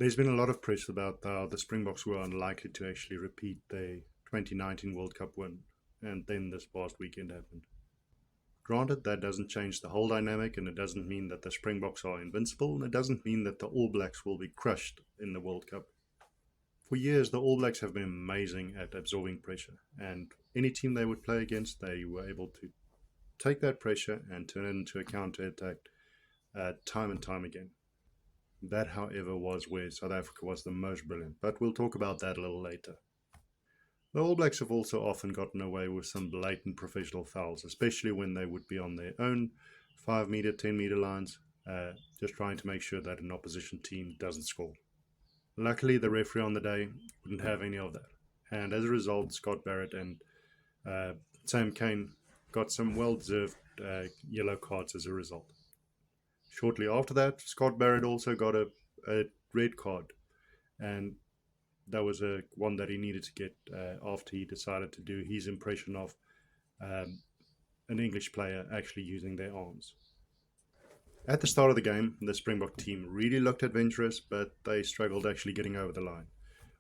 There's been a lot of press about how the Springboks were unlikely to actually repeat their 2019 World Cup win, and then this past weekend happened. Granted, that doesn't change the whole dynamic, and it doesn't mean that the Springboks are invincible, and it doesn't mean that the All Blacks will be crushed in the World Cup. For years, the All Blacks have been amazing at absorbing pressure, and any team they would play against, they were able to take that pressure and turn it into a counter-attack time and time again. That, however, was where South Africa was the most brilliant, but we'll talk about that a little later. The All Blacks have also often gotten away with some blatant professional fouls, especially when they would be on their own 5 metre, 10 metre lines, just trying to make sure that an opposition team doesn't score. Luckily, the referee on the day wouldn't have any of that, and as a result, Scott Barrett and Sam Cane got some well-deserved yellow cards as a result. Shortly after that, Scott Barrett also got a red card, and that was one that he needed to get after he decided to do his impression of an English player actually using their arms. At the start of the game, the Springbok team really looked adventurous, but they struggled actually getting over the line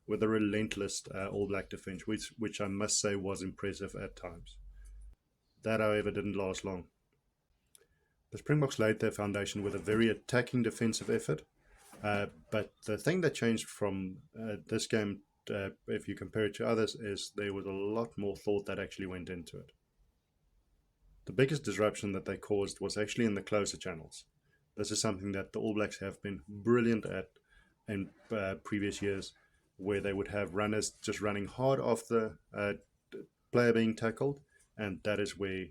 with a relentless All Black defence, which I must say was impressive at times. That, however, didn't last long. The Springboks laid their foundation with a very attacking defensive effort, but the thing that changed from this game, if you compare it to others, is there was a lot more thought that actually went into it. The biggest disruption that they caused was actually in the closer channels. This is something that the All Blacks have been brilliant at in previous years, where they would have runners just running hard off the player being tackled, and that is where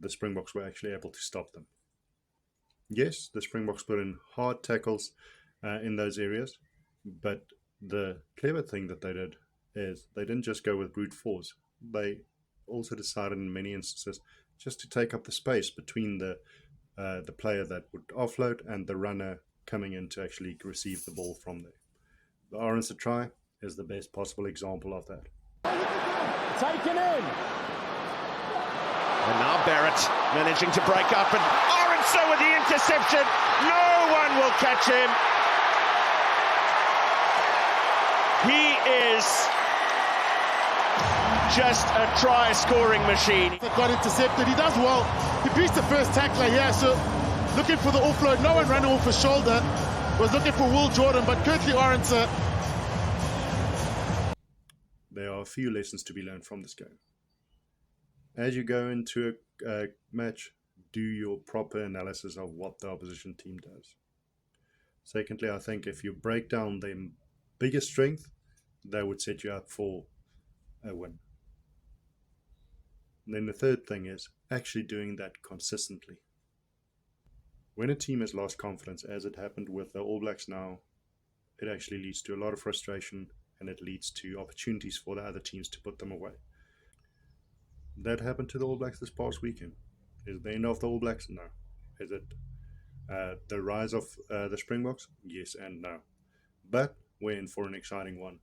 the Springboks were actually able to stop them. Yes, the Springboks put in hard tackles in those areas, but the clever thing that they did is they didn't just go with brute force. They also decided in many instances just to take up the space between the player that would offload and the runner coming in to actually receive the ball from there. The Orange try is the best possible example of that. Taken in! And now Barrett managing to break up, and Orenso with the interception. No one will catch him. He is just a try-scoring machine. Got intercepted. He does well. He beats the first tackler here, so looking for the offload. No one running off his shoulder. Was looking for Will Jordan, but Curtly Orenso. There are a few lessons to be learned from this game. As you go into a match, do your proper analysis of what the opposition team does. Secondly, I think if you break down their biggest strength, that would set you up for a win. And then the third thing is actually doing that consistently. When a team has lost confidence, as it happened with the All Blacks now, it actually leads to a lot of frustration, and it leads to opportunities for the other teams to put them away. That happened to the All Blacks this past weekend. Is it the end of the All Blacks? No. Is it the rise of the Springboks? Yes and no. But we're in for an exciting one.